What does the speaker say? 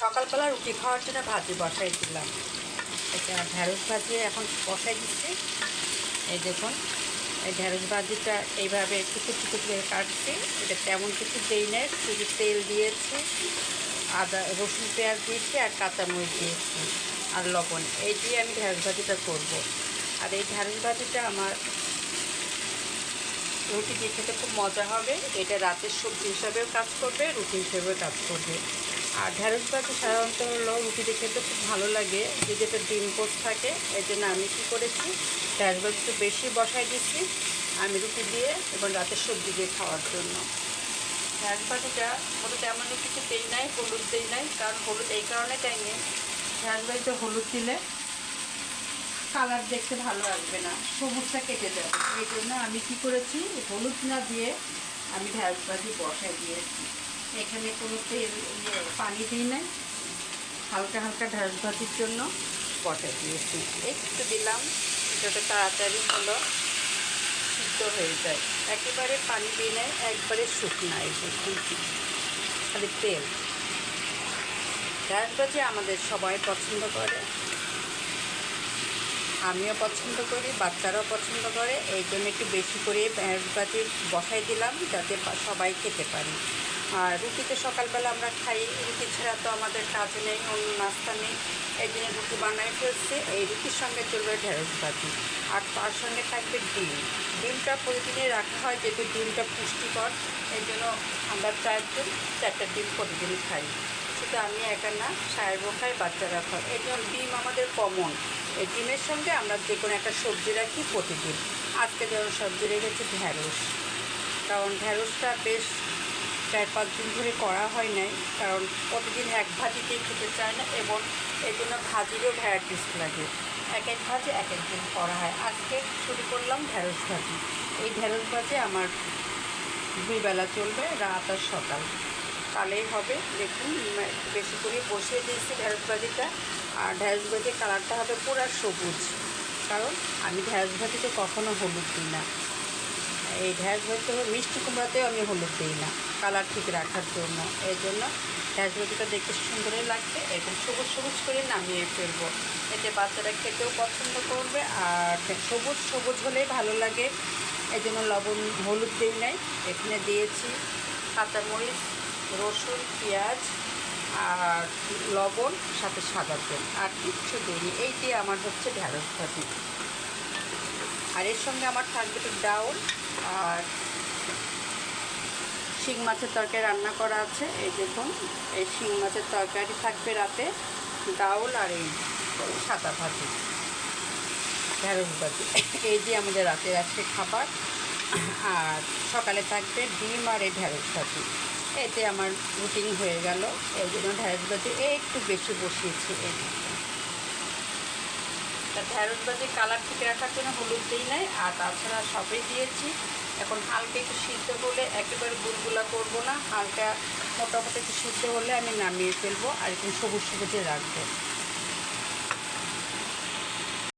সকালবেলা রুটি খাওয়ার জন্য ভাজি বসাই দিলাম। এটা ঢ্যাঁড়স ভাজি এখন বসাই দিচ্ছি। এই দেখুন, এই ঢ্যাঁড়স ভাজিটা এইভাবে কুচু কুচু করে কাটছি। এটা তেমন কিছু দেই না, শুধু তেল দিয়েছি, আদা রসুন পেঁয়াজ দিয়েছি আর কাঁচামরিচ দিয়েছি আর লবণ। এই দিয়ে আমি ঢ্যাঁড়স ভাজিটা করবো। আর এই ঢ্যাঁড়স ভাজিটা আমার রুটি দিয়ে খেতে খুব মজা হবে। এটা রাতের সবজি হিসাবেও কাজ করবে, রুটি হিসেবেও কাজ করবে। আর ঢ্যাঁড়স ভাজি সাধারণত হলো রুটিতে খেতে খুব ভালো লাগে, যদি এটা ডিম পোস্ট থাকে। এই জন্য আমি কী করেছি, ঢ্যাঁড়স ভাজি একটু বেশি বসাই দিচ্ছি আমি রুটি দিয়ে এবং রাতের সবজি দিয়ে খাওয়ার জন্য। ঢ্যাঁড়স ভাজিটা হলুদ এমন কিছু দেই নাই, হলুদ দেই নাই, কারণ হলুদ এই কারণে দেয়নি, ঢ্যাঁড়স ভাজিতে হলুদ দিলে কালার দেখতে ভালো আসবে না, সবুজটা কেটে যাবে। এই জন্য আমি কী করেছি, হলুদ না দিয়ে আমি ঢ্যাঁড়স ভাজি বসাই দিয়েছি। এখানে কোনো তেল পানি দিই নাই, হালকা হালকা ঢ্যাঁড়স ভাজির জন্য বসাই দিয়েছি। একটু দিলাম যাতে তাড়াতাড়ি হলো সিদ্ধ হয়ে যায়। একেবারে পানি দিই নাই, একবারে শুকনা। এই দেখুন, খালি তেল। ঢ্যাঁড়স ভাজি আমাদের সবাই পছন্দ করে, আমিও পছন্দ করি, বাচ্চারাও পছন্দ করে। এই জন্য একটু বেশি করে ঢ্যাঁড়স ভাজি বসাই দিলাম যাতে সবাই খেতে পারি। আর রুটিতে সকালবেলা আমরা খাই, রুটি ছাড়া তো আমাদের কাজ নেই, অন্য নাস্তা নেই। এই জন্য রুটি বানাই ফেলছে। এই রুটির সঙ্গে চলবে ঢ্যাঁড়স ভাজি, আর তার সঙ্গে থাকবে ডিম। ডিমটা প্রতিদিনই রাখা হয়, যেহেতু ডিমটা পুষ্টিকর। এই জন্য আমরা 4টা ডিম প্রতিদিনই খাই। শুধু আমি একা না, সাহেবও খাই, বাচ্চারা খায়। এই জন্য ডিম আমাদের কমন। এই ডিমের সঙ্গে আমরা যে কোনো একটা সবজি রাখি প্রতিদিন। আজকে যেমন সবজি রেখেছি ঢ্যাঁড়স, কারণ ঢ্যাঁড়সটা বেশ 4-5 দিন ধরে করা হয় নাই, কারণ প্রতিদিন এক ভাজিতেই খেতে চায় না এবং এই জন্য ভাজিরও ভ্যারাইটিস লাগে। এক এক ভাজি এক এক দিন করা হয়। আজকে শুরু করলাম ঢ্যাঁড়স ভাজি। এই ঢ্যাঁড়স ভাজি আমার 2 বেলা চলবে, রাত আর সকাল, তাহলেই হবে। দেখুন, বেশি করে বসিয়ে দিয়েছি ঢ্যাঁড়স ভাজিটা। আর ঢ্যাঁড়স ভাজির কালারটা হবে পুরো সবুজ, কারণ আমি ঢ্যাঁড়স ভাজিতে কখনো হলুদ দিই না। এই ঢ্যাঁড়স ভাজিতে মিষ্টি কুমড়াতেও আমি হলুদ দিই না, কালার ঠিক রাখার জন্য। এই জন্য ঢ্যাঁড়স ভাজিটা দেখতে সুন্দরই লাগবে। এরকম সবুজ সবুজ করে নামিয়ে ফেলবো, এতে বাচ্চারা খেতেও পছন্দ করবে। আর সবুজ সবুজ হলেই ভালো লাগে, এই জন্য লবণ হলুদ দিই নাই। এখানে দিয়েছি কাঁচামরিচ, রসুন, পেঁয়াজ আর লবণ, সাথে সাদা তেল, আর কিচ্ছু দিইনি। এই দিয়ে আমার হচ্ছে ঢ্যাঁড়স ভাজি। আর এর সঙ্গে আমার থাকবে একটু ডাউল আর শিং মাছের তরকারি রান্না করা আছে। এই দেখুন, এই শিং মাছের তরকারি থাকবে রাতে, ডাউল আর এই সাদা ভাজি, ঢ্যাঁড়স ভাজি। এই যে আমাদের রাতের আজকে খাবার। আর সকালে থাকবে ডিম আর এই ঢ্যাঁড়স ভাজি। এতে আমার রুটিন হয়ে গেল। এই জন্য ঢ্যাঁড়স ভাজি একটু বেশি বসিয়েছি। এই ঢ্যাঁড়স ভাজি কালার ঠিক রাখার জন্য হলুদ দিই নাই, আর তাছাড়া সবই দিয়েছি। এখন হালকা একটু সিদ্ধ হলে, একেবারে গুলগুলা করবো না, হালকা মোটামুটি একটু সিদ্ধ হলে আমি নামিয়ে ফেলবো আর একটু সবুজ সবুজে রাখবো।